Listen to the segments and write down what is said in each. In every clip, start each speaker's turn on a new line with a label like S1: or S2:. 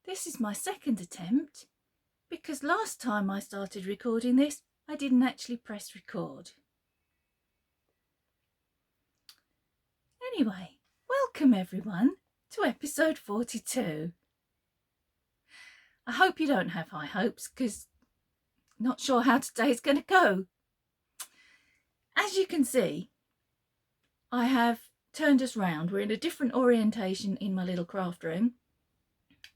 S1: This is my second attempt because last time I started recording this, I didn't actually press record. Anyway, welcome everyone to episode 42. I hope you don't have high hopes because I'm not sure how today's going to go. As you can see, I have turned us round. We're in a different orientation in my little craft room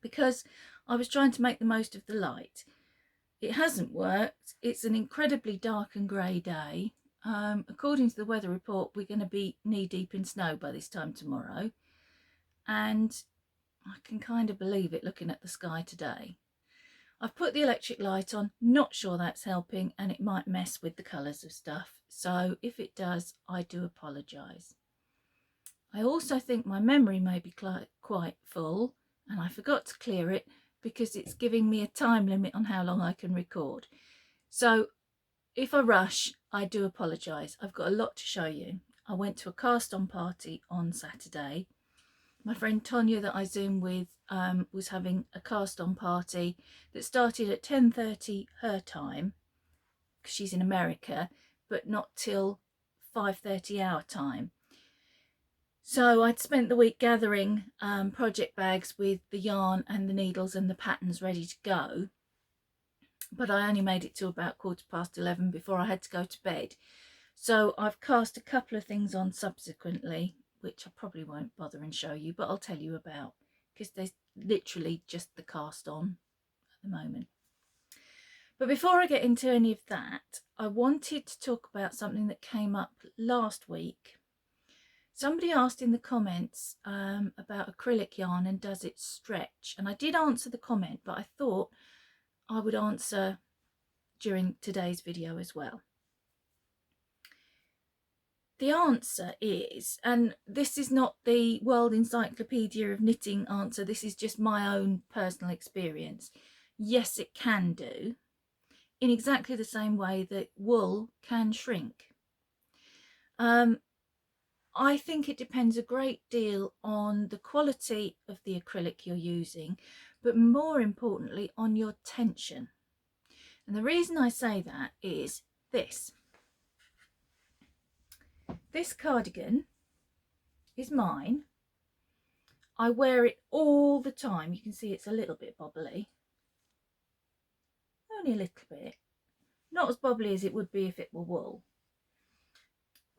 S1: because I was trying to make the most of the light. It hasn't worked. It's an incredibly dark and grey day. According to the weather report, we're going to be knee deep in snow by this time tomorrow. And I can kind of believe it looking at the sky today. I've put the electric light on, not sure that's helping, and it might mess with the colours of stuff. So if it does, I do apologise. I also think my memory may be quite full, and I forgot to clear it because it's giving me a time limit on how long I can record. So if I rush, I do apologise. I've got a lot to show you. I went to a cast on party on Saturday. My friend Tonya that I Zoom with was having a cast on party that started at 10:30 her time, because she's in America, but not till 5:30 our time. So I'd spent the week gathering project bags with the yarn and the needles and the patterns ready to go. But I only made it to about 11:15 before I had to go to bed. So I've cast a couple of things on subsequently, which I probably won't bother and show you, but I'll tell you about, because there's literally just the cast on at the moment. But before I get into any of that, I wanted to talk about something that came up last week. Somebody asked in the comments about acrylic yarn and does it stretch? And I did answer the comment, but I thought I would answer during today's video as well. The answer is, and this is not the World Encyclopedia of Knitting answer, this is just my own personal experience. Yes, it can do, in exactly the same way that wool can shrink. I think it depends a great deal on the quality of the acrylic you're using, but more importantly on your tension. And the reason I say that is this. This cardigan is mine. I wear it all the time. You can see it's a little bit bobbly. Only a little bit. Not as bobbly as it would be if it were wool.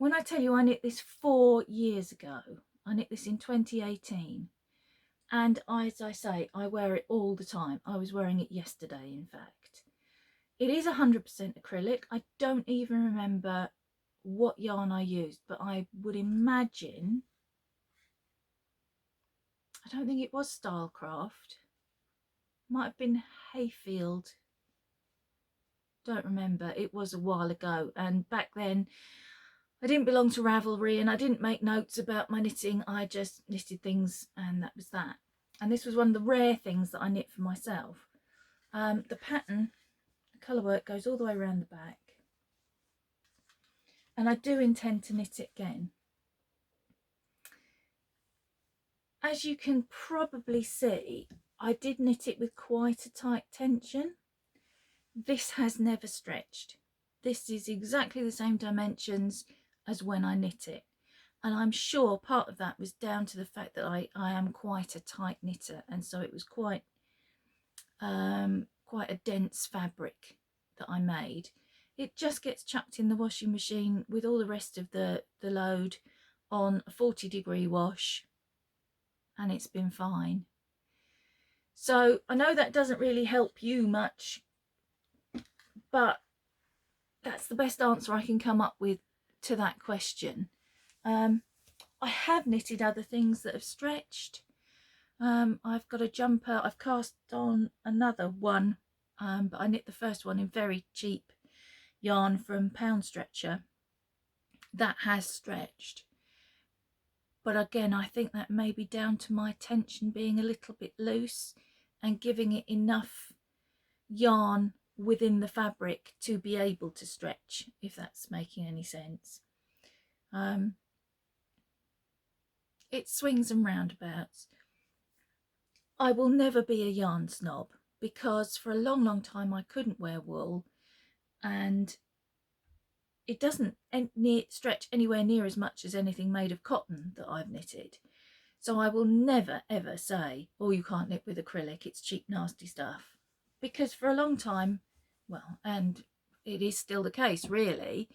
S1: When I tell you I knit this 4 years ago, I knit this in 2018, and as I say, I wear it all the time. I was wearing it yesterday, in fact. It is 100% acrylic. I don't even remember what yarn I used, but I would imagine, I don't think it was Stylecraft. Might have been Hayfield. Don't remember. It was a while ago, and back then I didn't belong to Ravelry and I didn't make notes about my knitting. I just knitted things and that was that. And this was one of the rare things that I knit for myself. The pattern, the colour work goes all the way around the back. And I do intend to knit it again. As you can probably see, I did knit it with quite a tight tension. This has never stretched. This is exactly the same dimensions as when I knit it, and I'm sure part of that was down to the fact that I am quite a tight knitter, and so it was quite a dense fabric that I made. It just gets chucked in the washing machine with all the rest of the load on a 40-degree wash, and it's been fine. So I know that doesn't really help you much, but that's the best answer I can come up with to that question. I have knitted other things that have stretched. I've got a jumper. I've cast on another one, but I knit the first one in very cheap yarn from Pound Stretcher. That has stretched. But again, I think that may be down to my tension being a little bit loose and giving it enough yarn within the fabric to be able to stretch, if that's making any sense. It swings and roundabouts. I will never be a yarn snob, because for a long time I couldn't wear wool, and it doesn't stretch anywhere near as much as anything made of cotton that I've knitted. So I will never ever say, oh, you can't knit with acrylic, it's cheap nasty stuff, because for a long time, well, and it is still the case really,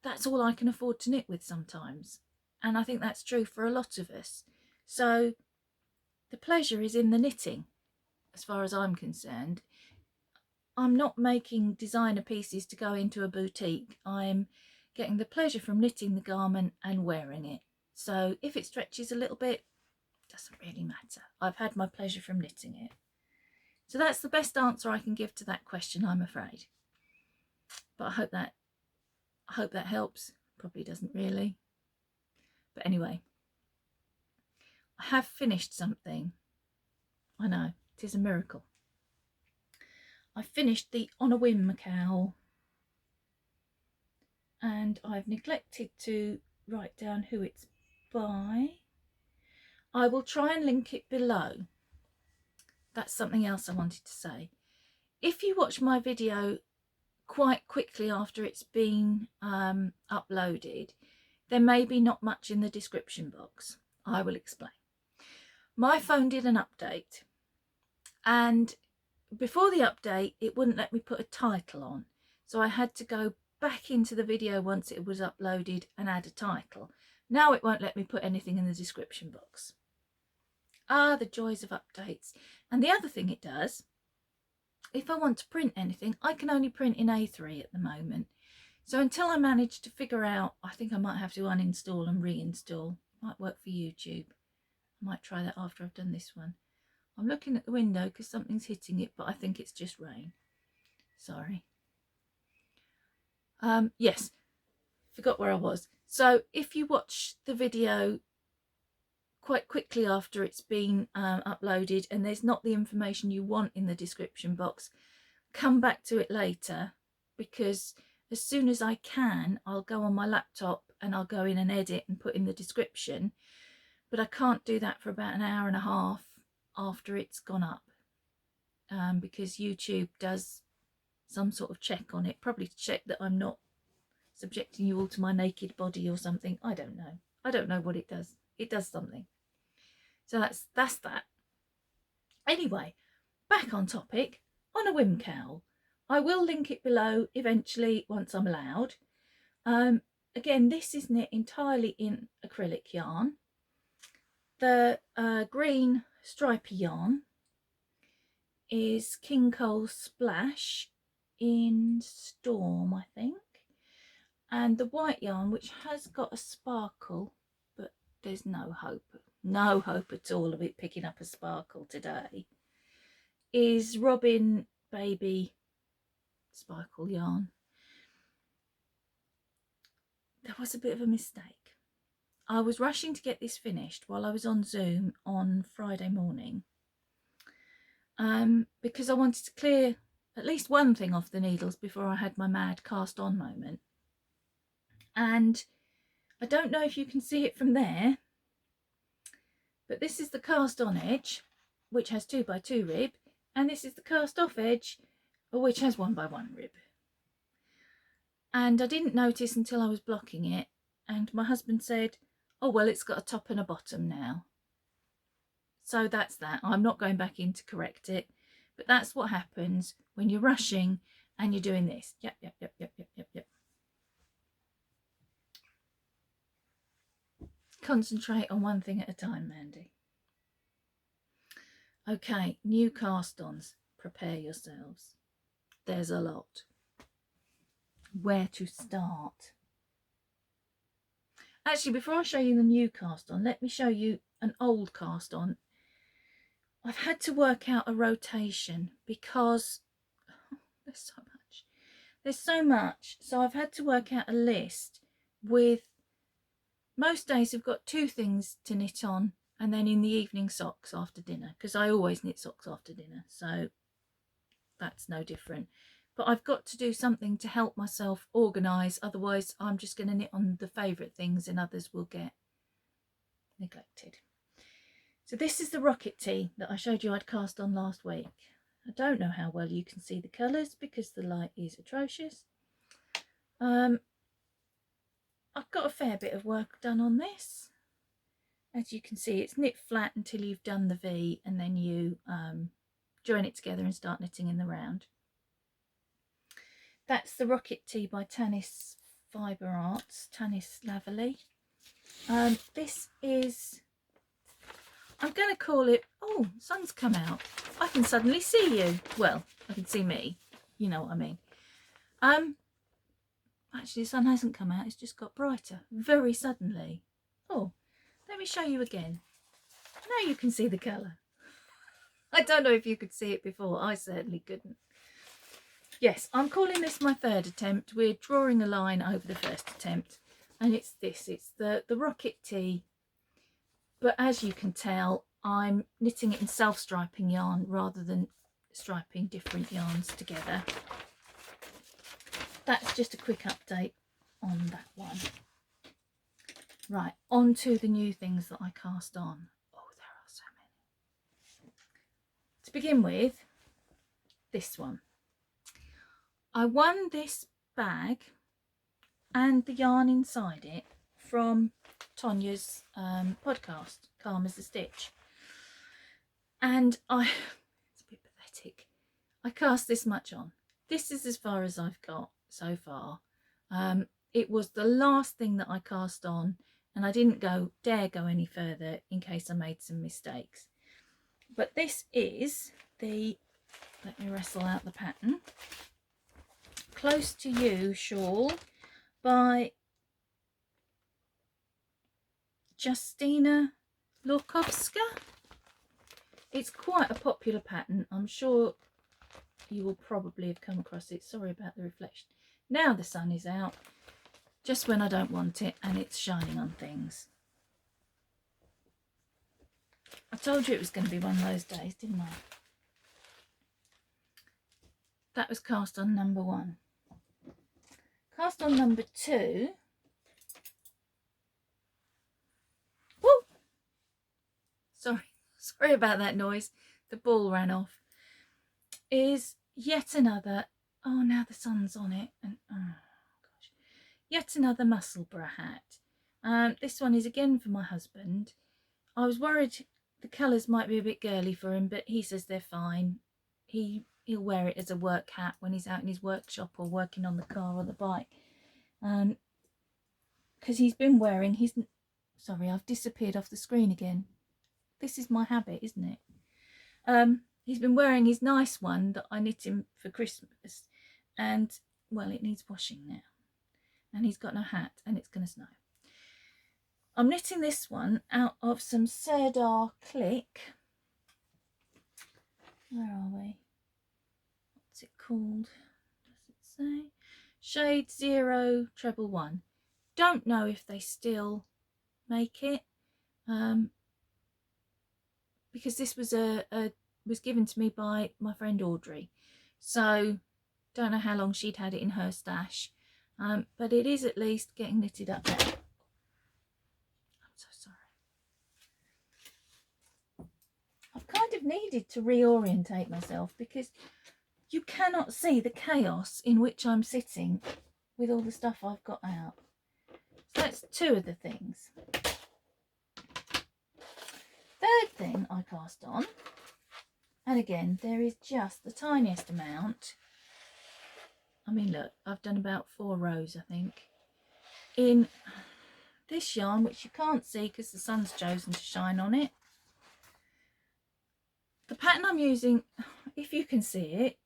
S1: that's all I can afford to knit with sometimes, and I think that's true for a lot of us. So the pleasure is in the knitting as far as I'm concerned. I'm not making designer pieces to go into a boutique. I'm getting the pleasure from knitting the garment and wearing it. So if it stretches a little bit, doesn't really matter. I've had my pleasure from knitting it. So that's the best answer I can give to that question, I'm afraid. But I hope that helps. Probably doesn't really. But anyway, I have finished something. I know, it is a miracle. I finished the On a Whim Cowl, and I've neglected to write down who it's by. I will try and link it below. That's something else I wanted to say. If you watch my video quite quickly after it's been uploaded, there may be not much in the description box. I will explain. My phone did an update, and before the update it wouldn't let me put a title on, so I had to go back into the video once it was uploaded and add a title. Now it won't let me put anything in the description box. Ah, the joys of updates. And the other thing it does, if I want to print anything, I can only print in A3 at the moment. So until I manage to figure out, I think I might have to uninstall and reinstall. Might work for YouTube. I might try that after I've done this one. I'm looking at the window because something's hitting it, but I think it's just rain. Sorry. Yes, forgot where I was. So if you watch the video quite quickly after it's been uploaded and there's not the information you want in the description box, come back to it later, because as soon as I can, I'll go on my laptop and I'll go in and edit and put in the description. But I can't do that for about an hour and a half after it's gone up, because YouTube does some sort of check on it, probably to check that I'm not subjecting you all to my naked body or something. I don't know what it does. It does something. So that's that. Anyway, back on topic. On a Whim Cowl. I will link it below eventually once I'm allowed. Again, this is knit entirely in acrylic yarn. The green stripy yarn is King Cole Splash in Storm, I think. And the white yarn, which has got a sparkle, but there's no hope at all of it picking up a sparkle today, is Robin Baby Sparkle yarn. There was a bit of a mistake. I was rushing to get this finished while I was on Zoom on Friday morning, because I wanted to clear at least one thing off the needles before I had my mad cast on moment. And I don't know if you can see it from there, but this is the cast on edge, which has 2x2 rib, and this is the cast off edge, which has 1x1 rib. And I didn't notice until I was blocking it, and my husband said, oh well, it's got a top and a bottom now. So that's that. I'm not going back in to correct it, but that's what happens when you're rushing and you're doing this. Yep. Concentrate on one thing at a time, Mandy. Okay, new cast-ons. Prepare yourselves. There's a lot. Where to start? Actually, before I show you the new cast-on, let me show you an old cast-on. I've had to work out a rotation because there's so much. So I've had to work out a list with, most days I've got 2 things to knit on, and then in the evening socks after dinner, because I always knit socks after dinner, so that's no different. But I've got to do something to help myself organise, otherwise I'm just going to knit on the favourite things and others will get neglected. So this is the rocket tee that I showed you I'd cast on last week. I don't know how well you can see the colours because the light is atrocious. I've got a fair bit of work done on this. As you can see, it's knit flat until you've done the V, and then you join it together and start knitting in the round. That's the rocket tee by Tanis Fibre Arts, Tanis Laverley. This is, I'm going to call it, oh, sun's come out. I can suddenly see you. Well, I can see me. You know what I mean. Actually, the sun hasn't come out. It's just got brighter very suddenly. Oh, let me show you again. Now you can see the colour. I don't know if you could see it before. I certainly couldn't. Yes, I'm calling this my third attempt. We're drawing a line over the first attempt. And it's this. It's the rocket tee. But as you can tell, I'm knitting it in self-striping yarn rather than striping different yarns together. That's just a quick update on that one. Right, on to the new things that I cast on. Oh, there are so many. To begin with, this one. I won this bag and the yarn inside it from Tonya's podcast, Calm as a Stitch. And it's a bit pathetic. I cast this much on. This is as far as I've got so far. It was the last thing that I cast on, and I didn't dare go any further in case I made some mistakes. But this is the, let me wrestle out the pattern, Close to You shawl by Justina Lorkowska. It's quite a popular pattern. I'm sure you will probably have come across it. Sorry about the reflection. Now the sun is out, just when I don't want it, and it's shining on things. I told you it was going to be one of those days, didn't I? That was cast on number 1. Cast on number 2. Woo! Sorry about that noise. The ball ran off. Is yet another, oh, now the sun's on it, and oh gosh, yet another Musselburgh hat. This one is again for my husband. I was worried the colours might be a bit girly for him, but he says they're fine. He'll wear it as a work hat when he's out in his workshop or working on the car or the bike. Because he's been wearing his, sorry, I've disappeared off the screen again. This is my habit, isn't it? He's been wearing his nice one that I knit him for Christmas, and well, it needs washing now, and he's got no hat, and it's going to snow. I'm knitting this one out of some Serdar Click. Where are we? What's it called? Does it say? Shade 0 treble 1. Don't know if they still make it, because this was was given to me by my friend Audrey, so don't know how long she'd had it in her stash, but it is at least getting knitted up there. I'm so sorry. I've kind of needed to reorientate myself because you cannot see the chaos in which I'm sitting with all the stuff I've got out. So that's 2 of the things. Third thing I cast on, and again there is just the tiniest amount. I mean, look, I've done about 4 rows, I think, in this yarn, which you can't see because the sun's chosen to shine on it. The pattern I'm using, if you can see it,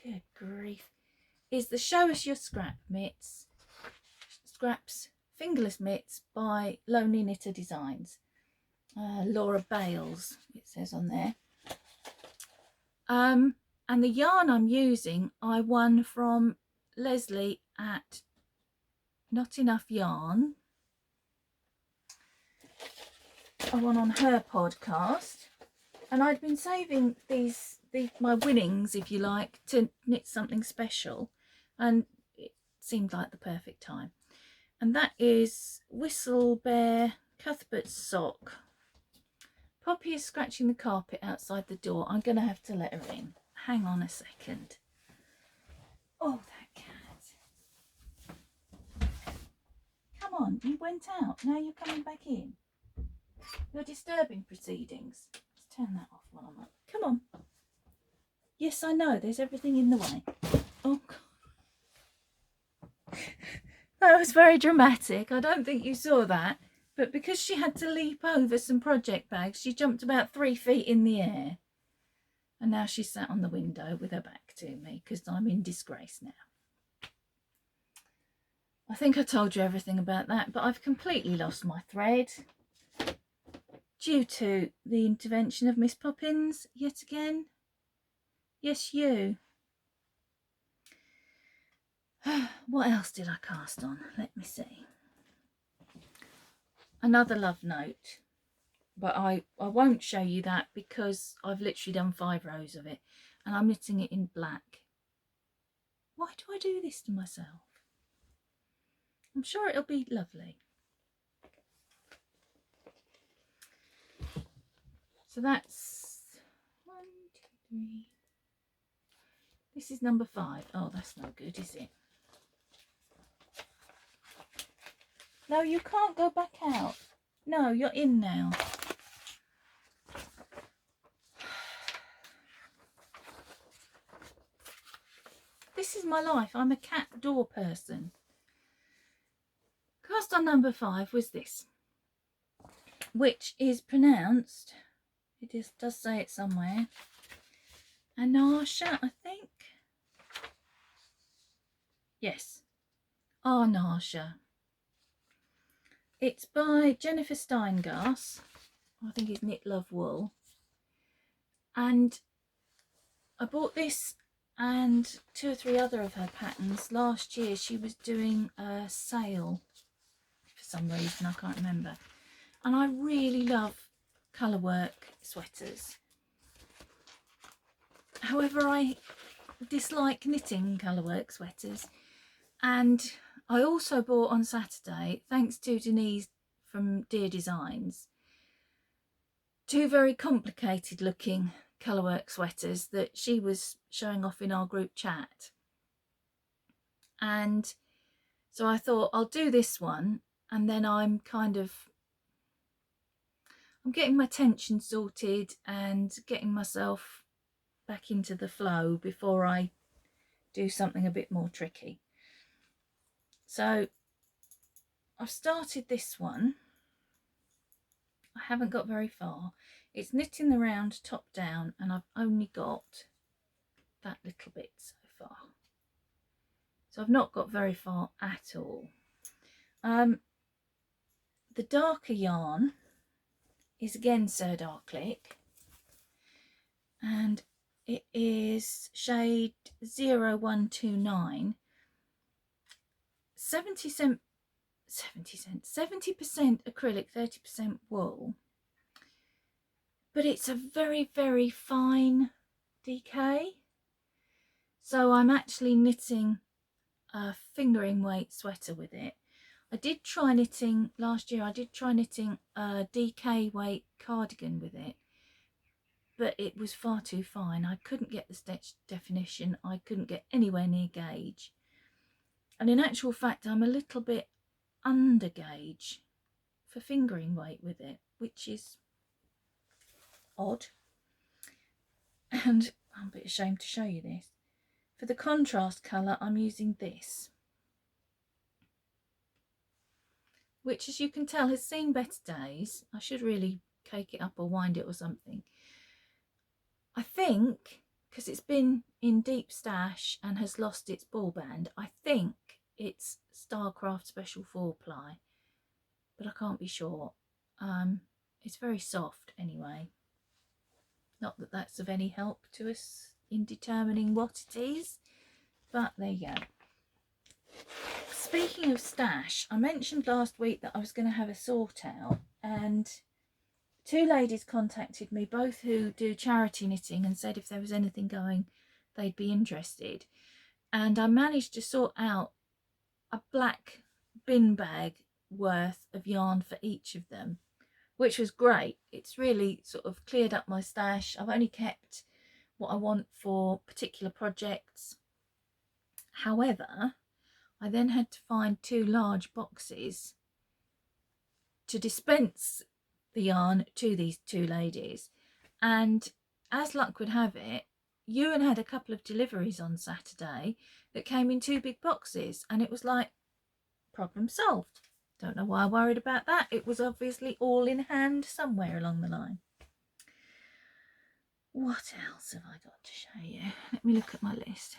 S1: good grief, is the Show Us Your Scraps Fingerless Mitts by Lonely Knitter Designs. Laura Bales, it says on there. And the yarn I'm using, I won from Leslie at Not Enough Yarn. I won on her podcast, and I'd been saving my winnings, if you like, to knit something special, and it seemed like the perfect time. And that is Whistle Bear Cuthbert's Sock, Poppy is scratching the carpet outside the door. I'm going to have to let her in. Hang on a second. Oh, that cat. Come on, you went out. Now you're coming back in. You're disturbing proceedings. Let's turn that off while I'm up. Come on. Yes, I know. There's everything in the way. Oh, God. That was very dramatic. I don't think you saw that. But because she had to leap over some project bags, she jumped about 3 feet in the air. And now she's sat on the window with her back to me because I'm in disgrace now. I think I told you everything about that, but I've completely lost my thread due to the intervention of Miss Poppins yet again. Yes, you. What else did I cast on? Let me see. Another love note, but I won't show you that because I've literally done 5 rows of it and I'm knitting it in black. Why do I do this to myself? I'm sure it'll be lovely. So that's 1, 2, 3. This is number 5. Oh, that's no good, is it? No, you can't go back out. No, you're in now. This is my life. I'm a cat door person. Cast on number 5 was this, which is pronounced, it does say it somewhere, Narsha, I think. Yes. Ah, Narsha. It's by Jennifer Steingass. I think it's Knit Love Wool. And I bought this and 2 or 3 other of her patterns last year. She was doing a sale for some reason, I can't remember. And I really love colour work sweaters. However, I dislike knitting colour work sweaters. And I also bought on Saturday, thanks to Denise from Dear Designs, 2 very complicated looking colourwork sweaters that she was showing off in our group chat. And so I thought I'll do this one, and then I'm getting my tension sorted and getting myself back into the flow before I do something a bit more tricky. So I've started this one. I haven't got very far. It's knitting the round top down and I've only got that little bit so far. So I've not got very far at all. The darker yarn is again Serdar Click and it is shade 0129. 70% acrylic, 30% wool, but it's a very, very fine DK. So I'm actually knitting a fingering weight sweater with it. I did try knitting last year, I did try knitting a DK weight cardigan with it, but it was far too fine. I couldn't get the stitch definition, I couldn't get anywhere near gauge. And in actual fact, I'm a little bit under gauge for fingering weight with it, which is odd. And I'm a bit ashamed to show you this. For the contrast colour, I'm using this, which, as you can tell, has seen better days. I should really cake it up or wind it or something. I think, because it's been in deep stash and has lost its ball band, I think it's Starcraft Special 4-ply, but I can't be sure. It's very soft anyway. Not that that's of any help to us in determining what it is, but there you go. Speaking of stash, I mentioned last week that I was going to have a sort out, and 2 ladies contacted me, both who do charity knitting, and said if there was anything going they'd be interested. And I managed to sort out a black bin bag worth of yarn for each of them, which was great. It's really sort of cleared up my stash. I've only kept what I want for particular projects. However, I then had to find 2 large boxes to dispense the yarn to these 2 ladies, and as luck would have it, Ewan had a couple of deliveries on Saturday that came in 2 big boxes, and it was like, problem solved. Don't know why I worried about that. It was obviously all in hand somewhere along the line. What else have I got to show you? Let me look at my list.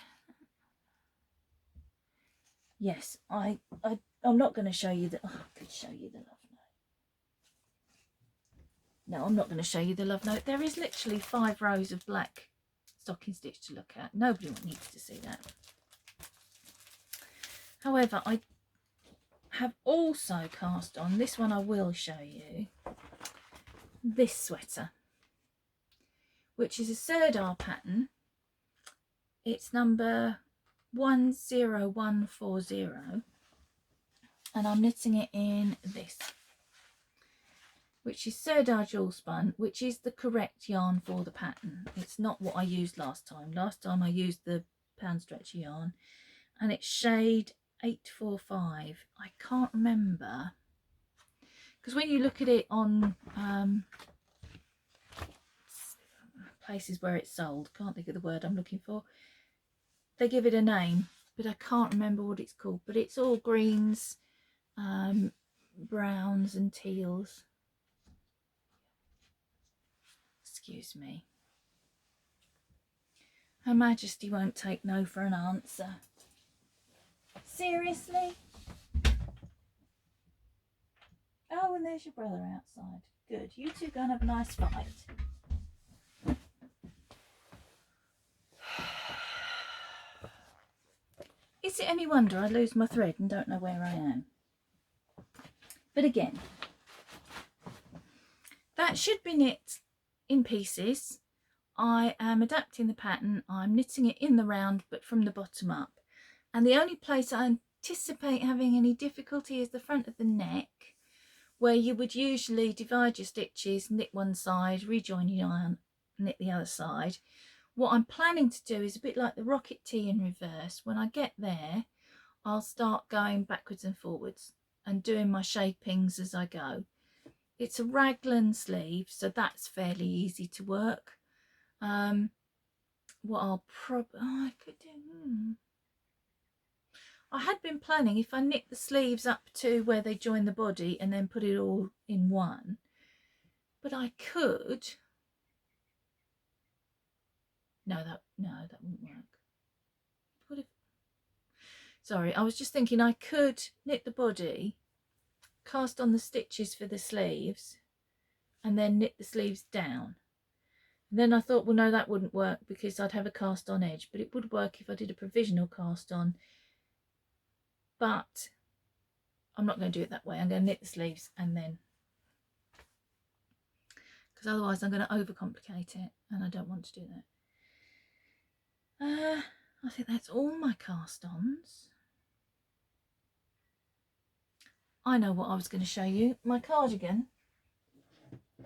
S1: Yes, I'm not going to show you the... Oh, I could show you the love note. No, I'm not going to show you the love note. There is literally 5 rows of black stocking stitch to look at. Nobody needs to see that. However, I have also cast on, this one I will show you, this sweater, which is a Serdar pattern. It's number 10140, and I'm knitting it in this, which is Serdar jewel spun, which is the correct yarn for the pattern. It's not what I used last time. Last time I used the pound stretchy yarn, and it's shade 845. I can't remember, because when you look at it on places where it's sold, can't think of the word I'm looking for, they give it a name, but I can't remember what it's called. But it's all greens, browns and teals. Excuse me. Her Majesty won't take no for an answer. Seriously? Oh, and there's your brother outside. Good. You two go and have a nice fight. Is it any wonder I lose my thread and don't know where I am? But again, that should be knit in pieces. I am adapting the pattern. I'm knitting it in the round, but from the bottom up. And the only place I anticipate having any difficulty is the front of the neck, where you would usually divide your stitches, knit one side, rejoin your yarn, knit the other side. What I'm planning to do is a bit like the Rocket T in reverse. When I get there, I'll start going backwards and forwards and doing my shapings as I go. It's a raglan sleeve, so that's fairly easy to work. What I'll probably... Oh, I could do... I had been planning, if I knit the sleeves up to where they join the body and then put it all in one. But I could... No, that wouldn't work. What if... Sorry, I was just thinking I could knit the body, cast on the stitches for the sleeves, and then knit the sleeves down. And then I thought, well, no, that wouldn't work because I'd have a cast on edge, but it would work if I did a provisional cast on. But I'm not going to do it that way. I'm going to knit the sleeves and then, because otherwise I'm going to overcomplicate it, and I don't want to do that. I think that's all my cast-ons. I know what I was going to show you. My cardigan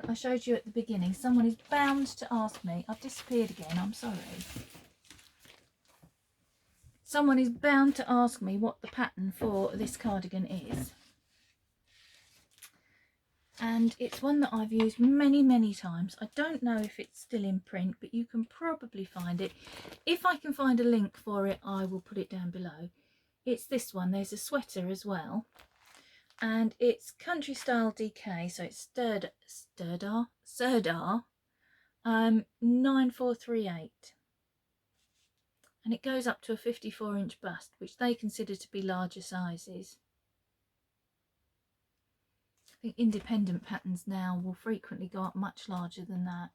S1: I showed you at the beginning. Someone is bound to ask me. I've disappeared again, I'm sorry. Someone is bound to ask me what the pattern for this cardigan is. And it's one that I've used many, many times. I don't know if it's still in print, but you can probably find it. If I can find a link for it, I will put it down below. It's this one. There's a sweater as well. And it's country style DK, so it's Serdar 9438. And it goes up to a 54-inch bust, which they consider to be larger sizes. I think independent patterns now will frequently go up much larger than that.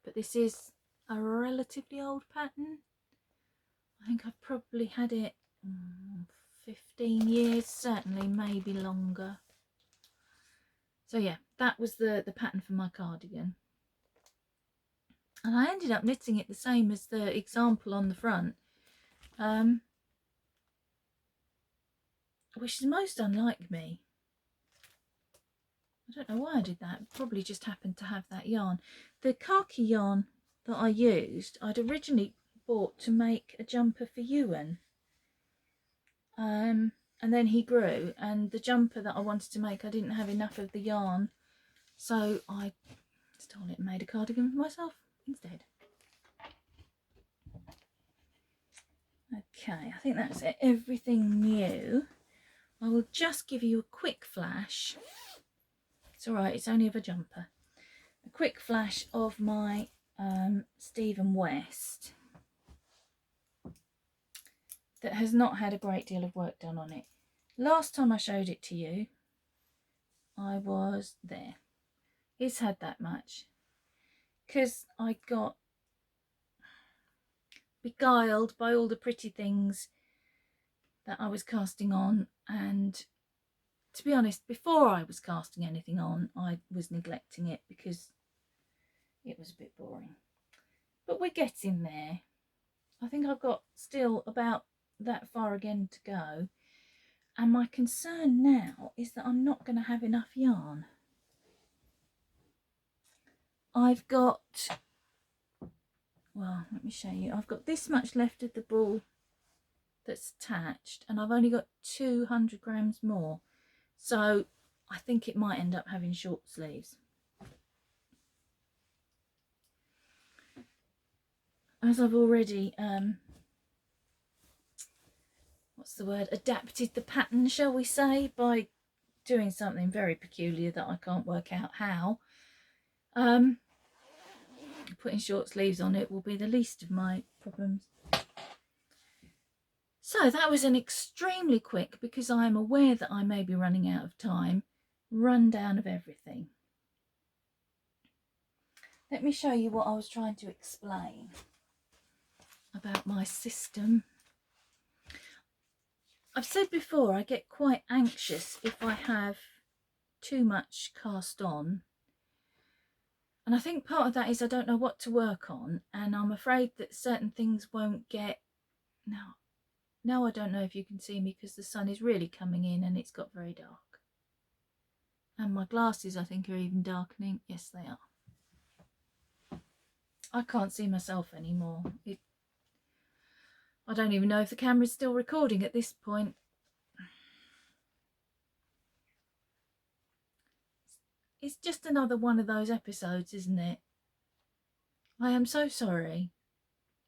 S1: But this is a relatively old pattern. I think I've probably had it 15 years, certainly, maybe longer. So yeah, that was the pattern for my cardigan. And I ended up knitting it the same as the example on the front, which is most unlike me. I don't know why I did that. Probably just happened to have that yarn. The khaki yarn that I used, I'd originally bought to make a jumper for Ewan. And then he grew, and the jumper that I wanted to make, I didn't have enough of the yarn. So I stole it and made a cardigan for myself instead. Okay, I think that's it. Everything new. I will just give you a quick flash. It's all right, it's only of a jumper. A quick flash of my Stephen West that has not had a great deal of work done on it. Last time I showed it to you, I was there. It's had that much because I got beguiled by all the pretty things that I was casting on, and to be honest, before I was casting anything on, I was neglecting it because it was a bit boring. But we're getting there. I think I've got still about that far again to go, and my concern now is that I'm not going to have enough yarn. I've got, well, let me show you. I've got this much left of the ball that's attached, and I've only got 200 grams more. So I think it might end up having short sleeves. As I've already, what's the word, adapted the pattern, shall we say, by doing something very peculiar that I can't work out how. Putting short sleeves on it will be the least of my problems. So that was an extremely quick, because I am aware that I may be running out of time, rundown of everything. Let me show you what I was trying to explain about my system. I've said before, I get quite anxious if I have too much cast on. And I think part of that is I don't know what to work on, and I'm afraid that certain things won't get... Now I don't know if you can see me because the sun is really coming in and it's got very dark. And my glasses, I think, are even darkening. Yes, they are. I can't see myself anymore. I don't even know if the camera's still recording at this point. It's just another one of those episodes, isn't it? I am so sorry.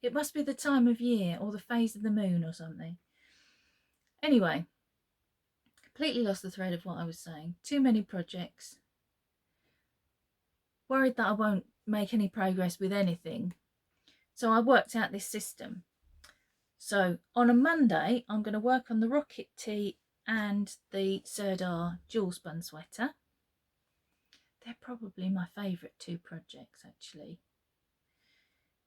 S1: It must be the time of year or the phase of the moon or something. Anyway, completely lost the thread of what I was saying. Too many projects. Worried that I won't make any progress with anything. So I worked out this system. So on a Monday, I'm going to work on the Rocket Tee and the Serdar Jewel Spun Sweater. They're probably my favourite two projects, actually.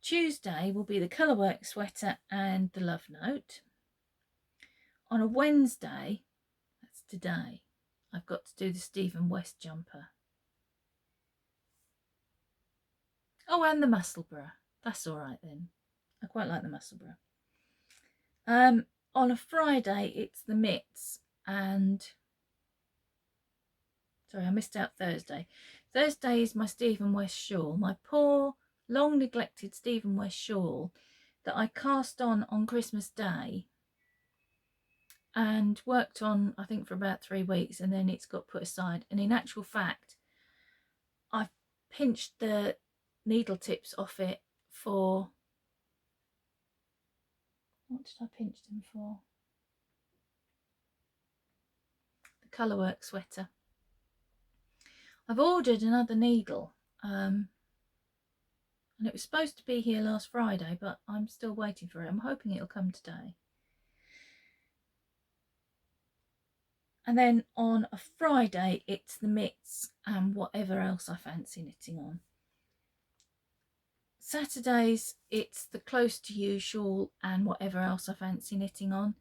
S1: Tuesday will be the Colourwork Sweater and the Love Note. On a Wednesday, that's today, I've got to do the Stephen West jumper. Oh, and the Musselburgh. That's all right then. I quite like the Musselburgh. On a Friday, it's the mitts, and sorry, I missed out Thursday. Thursday is my Stephen West shawl, my poor, long neglected Stephen West shawl that I cast on Christmas Day and worked on, I think, for about 3 weeks, and then it's got put aside. And in actual fact, I've pinched the needle tips off it for... What did I pinch them for? The Colourwork sweater. I've ordered another needle, and it was supposed to be here last Friday, but I'm still waiting for it. I'm hoping it'll come today. And then on a Friday, it's the mitts and whatever else I fancy knitting on. Saturdays, it's the Close to You shawl and whatever else I fancy knitting on.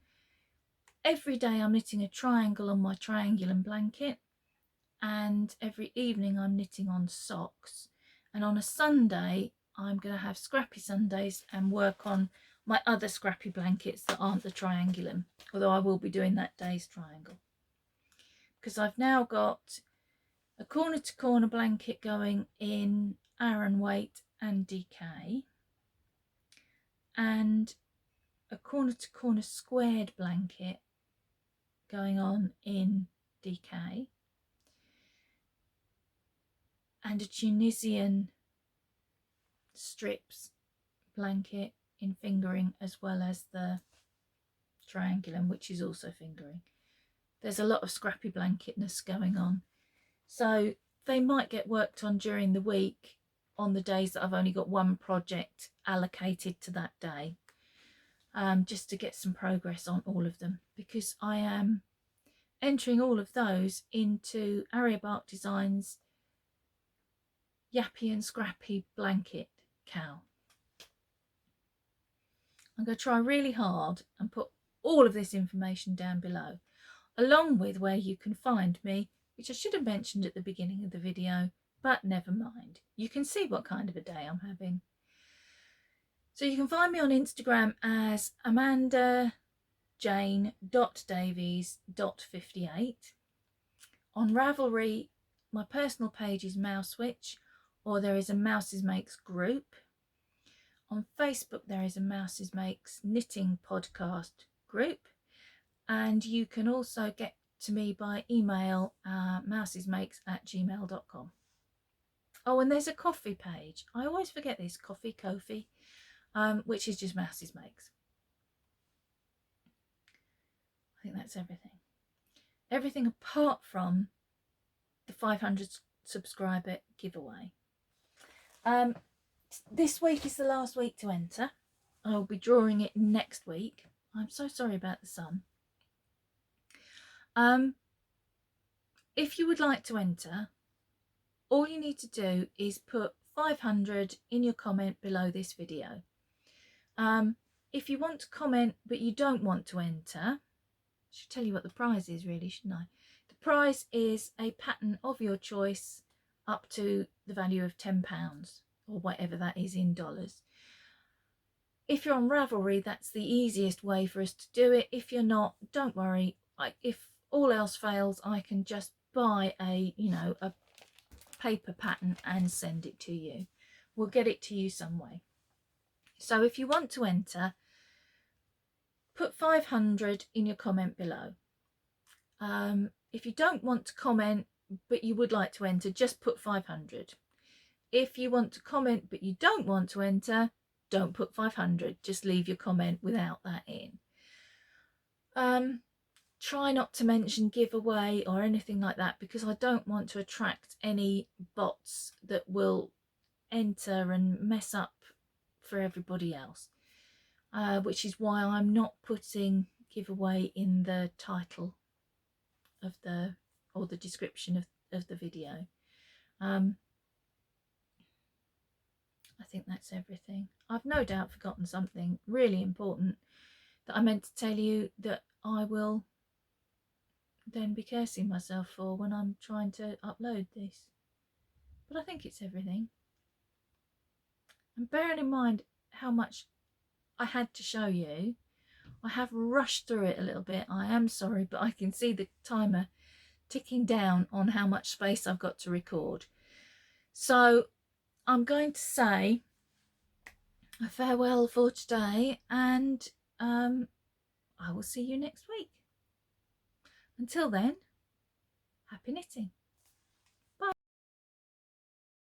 S1: Every day I'm knitting a triangle on my triangulum blanket, and every evening I'm knitting on socks. And on a Sunday, I'm going to have scrappy Sundays and work on my other scrappy blankets that aren't the triangulum, although I will be doing that day's triangle. Because I've now got a corner to corner blanket going in Aran Weight and DK, and a corner to corner squared blanket going on in DK, and a Tunisian strips blanket in fingering, as well as the triangulum, which is also fingering. There's a lot of scrappy blanketness going on, so they might get worked on during the week on the days that I've only got one project allocated to that day, just to get some progress on all of them, because I am entering all of those into Area Bark Designs Yappy and Scrappy Blanket Cowl. I'm going to try really hard and put all of this information down below, along with where you can find me, which I should have mentioned at the beginning of the video, but never mind. You can see what kind of a day I'm having. So you can find me on Instagram as amandajane.davies.58. On Ravelry, my personal page is Mousewitch, or there is a Mouses Makes group. On Facebook, there is a Mouses Makes Knitting podcast group. And you can also get to me by email, mousesmakes@gmail.com. Oh, and there's a coffee page. I always forget this, Ko-fi, which is just Mouses Makes. I think that's everything. Everything apart from the 500 subscriber giveaway. This week is the last week to enter. I'll be drawing it next week. I'm so sorry about the sun. If you would like to enter, all you need to do is put 500 in your comment below this video. If you want to comment but you don't want to enter, I should tell you what the prize is really, shouldn't I? The prize is a pattern of your choice up to the value of £10, or whatever that is in dollars. If you're on Ravelry, that's the easiest way for us to do it. If you're not, don't worry. If all else fails, I can just buy a paper pattern and send it to you. We'll get it to you some way. So if you want to enter, put 500 in your comment below. If you don't want to comment but you would like to enter, just put 500. If you want to comment but you don't want to enter, don't put 500. Just leave your comment without that in. Try not to mention giveaway or anything like that, because I don't want to attract any bots that will enter and mess up for everybody else, which is why I'm not putting giveaway in the title of the description of the video. I think that's everything. I've no doubt forgotten something really important that I meant to tell you that I will then be cursing myself for when I'm trying to upload this. But I think it's everything. And bearing in mind how much I had to show you, I have rushed through it a little bit. I am sorry, but I can see the timer ticking down on how much space I've got to record. So I'm going to say a farewell for today, and I will see you next week. Until then, happy knitting.